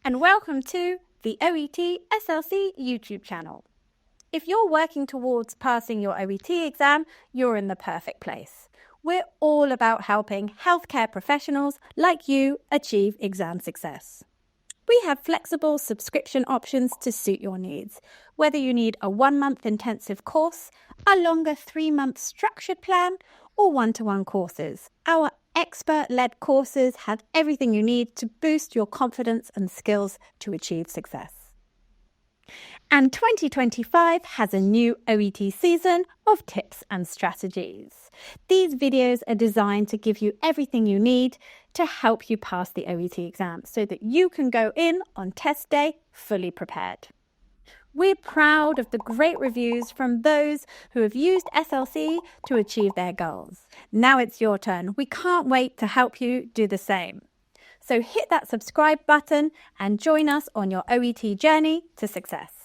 and welcome to the OET SLC YouTube channel. If you're working towards passing your OET exam, you're in the perfect place. We're all about helping healthcare professionals like you achieve exam success. We have flexible subscription options to suit your needs, whether you need a 1-month intensive course, a longer 3-month structured plan, or one-to-one courses. Our expert-led courses have everything you need to boost your confidence and skills to achieve success. And 2025 has a new OET season of tips and strategies. These videos are designed to give you everything you need to help you pass the OET exam so that you can go in on test day fully prepared. We're proud of the great reviews from those who have used SLC to achieve their goals. Now it's your turn. We can't wait to help you do the same. So hit that subscribe button and join us on your OET journey to success.